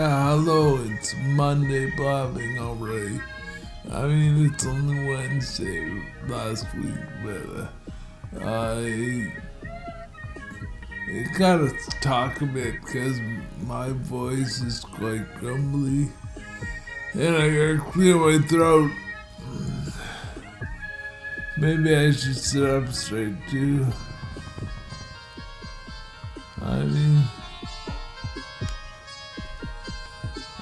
Yeah, hello, it's Monday blabbing already. I mean, it's only Wednesday last week, but I gotta talk a bit because my voice is quite grumbly and I gotta clear my throat. Maybe I should sit up straight too. I mean,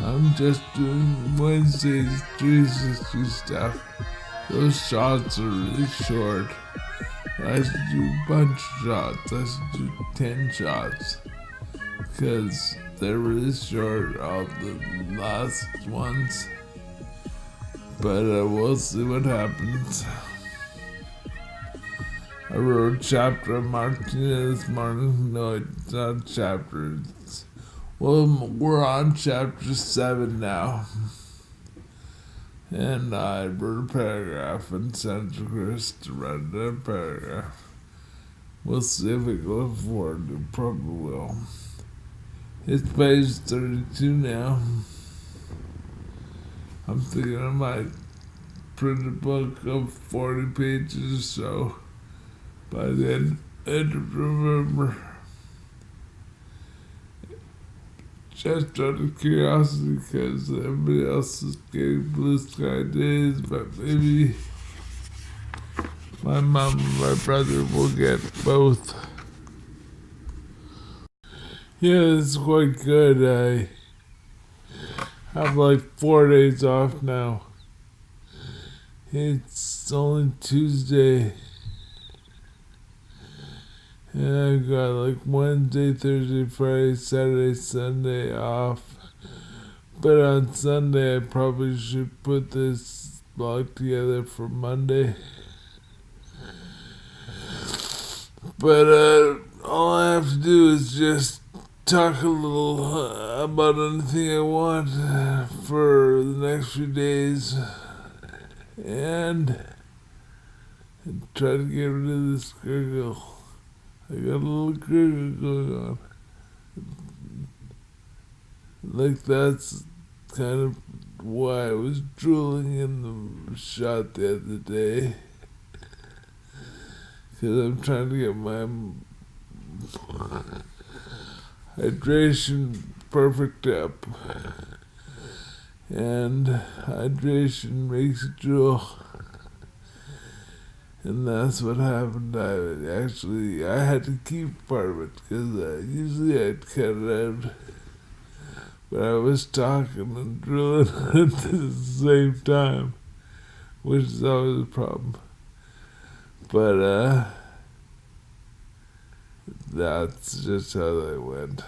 I'm just doing Wednesday's 360 stuff. Those shots are really short. I should do a bunch of shots. I should do 10 shots. Because they're really short, all the last ones. But we'll see what happens. I wrote a chapter on Martina this morning. No, it's not a chapter. We're on chapter 7 now. And I wrote a paragraph and sent to Chris to write a paragraph. We'll see if we can afford it. Probably will. It's page 32 now. I'm thinking I might print a book of 40 pages or so by the end of November. Just out of curiosity, because everybody else is getting blue sky days, but maybe my mom and my brother will get both. Yeah, it's quite good. I have like 4 days off now. It's only Tuesday. And I've got like Wednesday, Thursday, Friday, Saturday, Sunday off. But on Sunday, I probably should put this blog together for Monday. But all I have to do is just talk a little about anything I want for the next few days. And try to get rid of this gurgle. I got a little gurgle going on. Like that's kind of why I was drooling in the shot the other day. Because I'm trying to get my hydration perfect up. And hydration makes you drool. And that's what happened. I had to keep part of it because usually I'd cut it out. But I was talking and drooling at the same time, which is always a problem. But that's just how they went.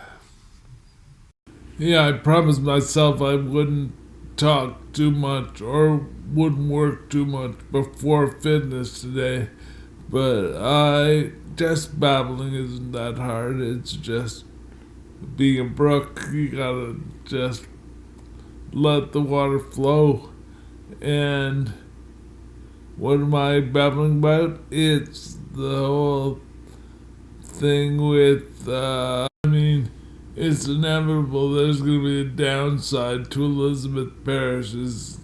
Yeah, I promised myself I wouldn't talk too much or wouldn't work too much before fitness today, but just babbling isn't that hard. It's just being a brook. You gotta just let the water flow. And what am I babbling about? It's the whole thing with it's inevitable there's going to be a downside to Elizabeth Parrish's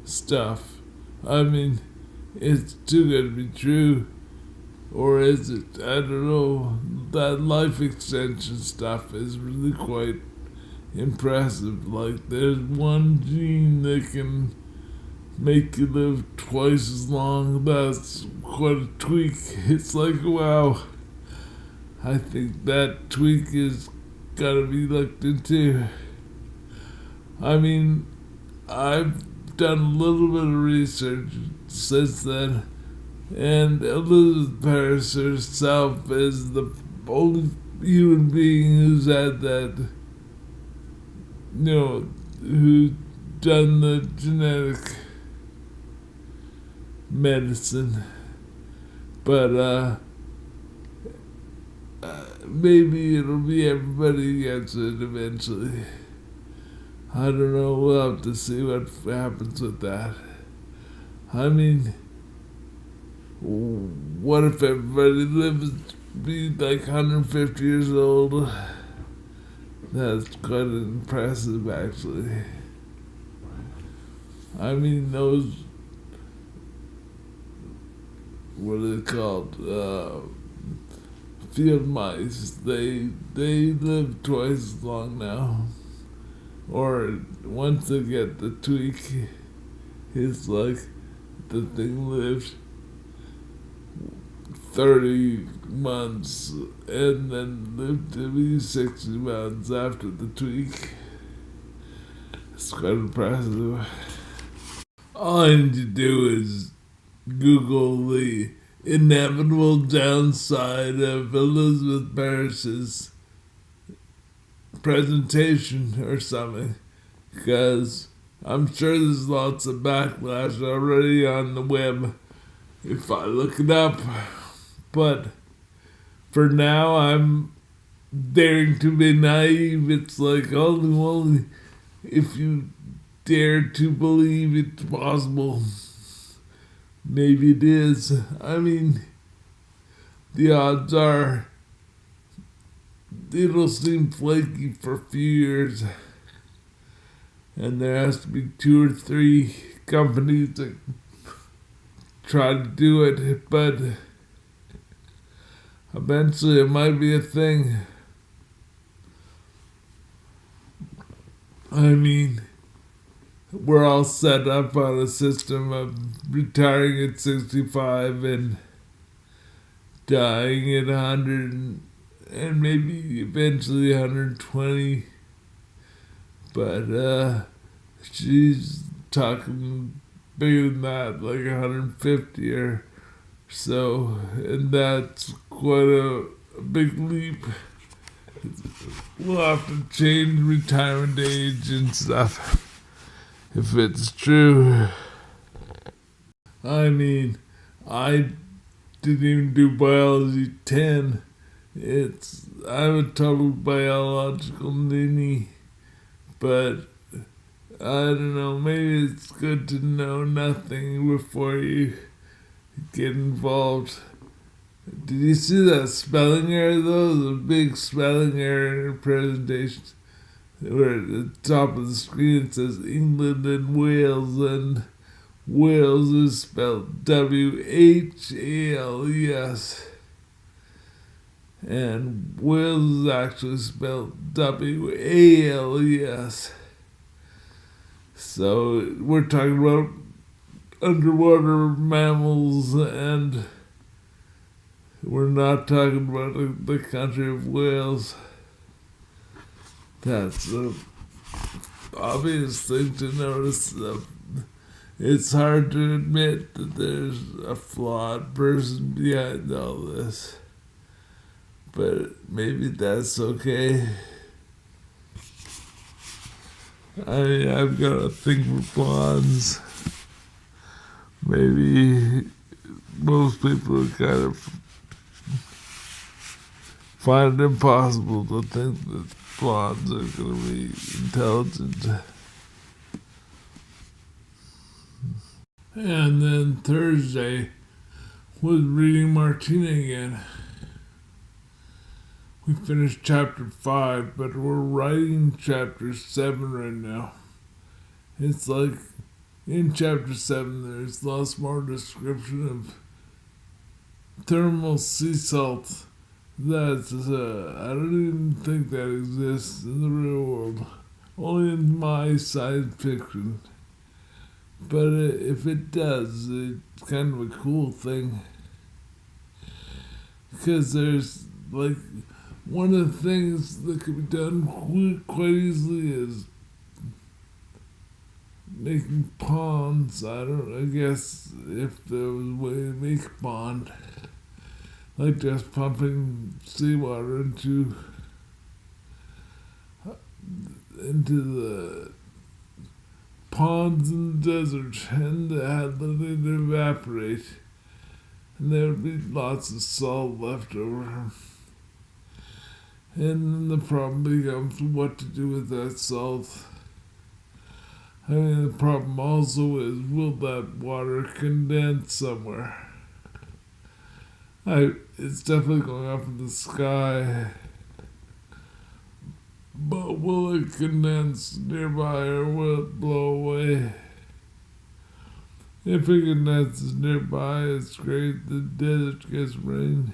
stuff. I mean, it's too good to be true. Or is it? I don't know. That life extension stuff is really quite impressive. Like, there's one gene that can make you live twice as long. That's quite a tweak. It's like, wow. I think that tweak is gotta be looked into. I mean, I've done a little bit of research since then, and Elizabeth Parrish herself is the only human being who's had that, who's done the genetic medicine. But maybe it'll be everybody gets it eventually. I don't know. We'll have to see what happens with that. I mean, what if everybody lives be like 150 years old? That's quite impressive, actually. I mean, those, what are they called? Field mice. They live twice as long now. Or once they get the tweak, it's like the thing lived 30 months and then lived to be 60 months after the tweak. It's quite impressive. All I need to do is Google the inevitable downside of Elizabeth Parrish's presentation or something, because I'm sure there's lots of backlash already on the web if I look it up. But for now, I'm daring to be naive. It's like, only if you dare to believe it's possible, maybe it is. I mean, the odds are it'll seem flaky for a few years, and there has to be 2 or 3 companies that try to do it, but eventually it might be a thing. I mean, we're all set up on a system of retiring at 65 and dying at 100 and maybe eventually 120. But she's talking bigger than that, like 150 or so, and that's quite a big leap. We'll have to change retirement age and stuff if it's true. I mean, I didn't even do biology 10. I'm a total biological ninny, but I don't know, maybe it's good to know nothing before you get involved. Did you see that spelling error though? The big spelling error in presentation where at the top of the screen it says England and Wales, and Wales is spelled Whales, and Wales is actually spelled Wales. So we're talking about underwater mammals, and we're not talking about the country of Wales. That's an obvious thing to notice. It's hard to admit that there's a flawed person behind all this, but maybe that's okay. I've got a thing for blondes. Maybe most people kind of find it impossible to think that blondes are going to be intelligent. And then Thursday was reading Martina again. We finished chapter 5, but we're writing chapter 7 right now. It's like in chapter 7 there's lots more description of thermal sea salt. That's I don't even think that exists in the real world. Only in my science fiction. But if it does, it's kind of a cool thing. Because there's, like, one of the things that could be done quite easily is making ponds. I guess if there was a way to make a pond, like just pumping seawater into the ponds in the desert and let it evaporate, and there would be lots of salt left over. And then the problem becomes what to do with that salt. I mean, the problem also is, will that water condense somewhere? It's definitely going up in the sky. But will it condense nearby or will it blow away? If it condenses nearby, it's great. The desert gets rain.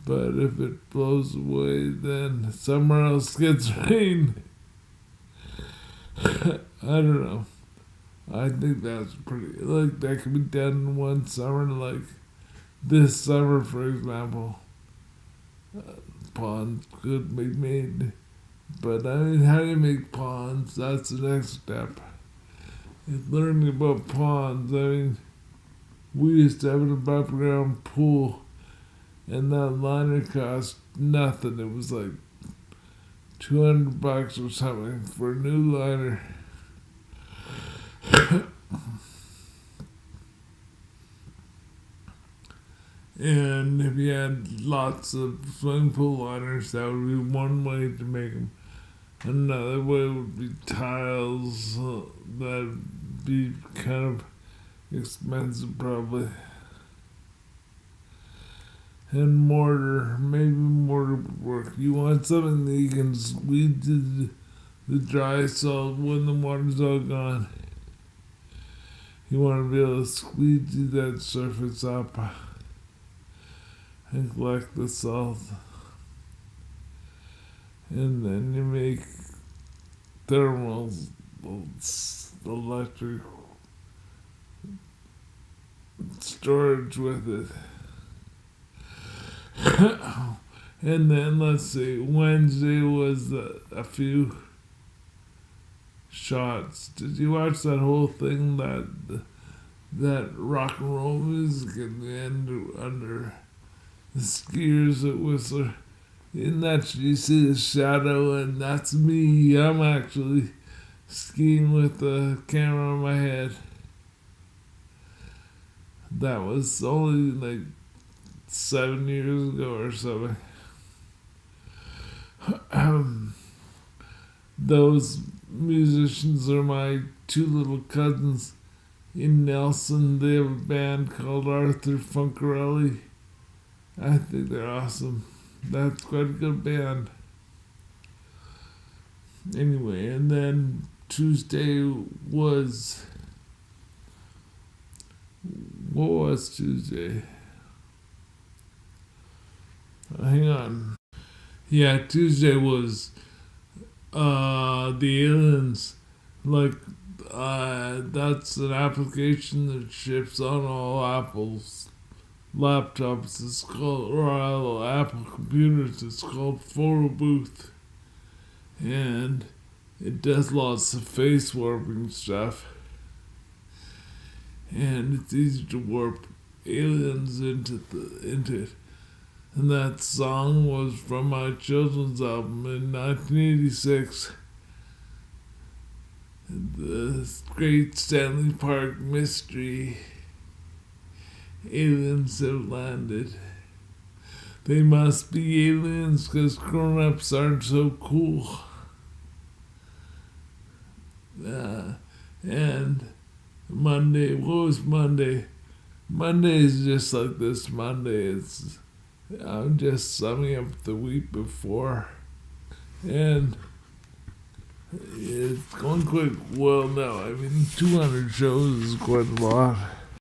But if it blows away, then somewhere else gets rain. I don't know. I think that's pretty, like, that could be done in one summer, like this summer, for example. Ponds could be made. But I mean, how do you make ponds? That's the next step. It's learning about ponds. I mean, we used to have an above ground pool, and that liner cost nothing. It was like $200 or something for a new liner. And if you had lots of swimming pool liners, that would be one way to make them. Another way would be tiles. That'd be kind of expensive, probably. And mortar, maybe mortar would work. You want something that you can squeeze the dry salt when the water's all gone. You want to be able to squeeze that surface up and collect the salt. And then you make thermal electric storage with it. And then let's see, Wednesday was a few shots. Did you watch that whole thing, that rock and roll music at the end under the skiers at Whistler? In that you see the shadow, and that's me. I'm actually skiing with the camera on my head. That was only like 7 years ago or something. Those musicians are my two little cousins in Nelson. They have a band called Arthur Funkarelli. I think they're awesome. That's quite a good band. Anyway, and then Tuesday was... What was Tuesday? Hang on. Yeah, Tuesday was the aliens. Like, that's an application that ships on all Apple's laptops. It's called, or all Apple computers. It's called Photo Booth. And it does lots of face warping stuff. And it's easy to warp aliens into it. And that song was from my children's album in 1986. The Great Stanley Park Mystery. Aliens have landed. They must be aliens because grown-ups aren't so cool. And Monday, what was Monday? Monday is just like this Monday. I'm just summing up the week before. And it's going quite well now. I mean, 200 shows is quite a lot.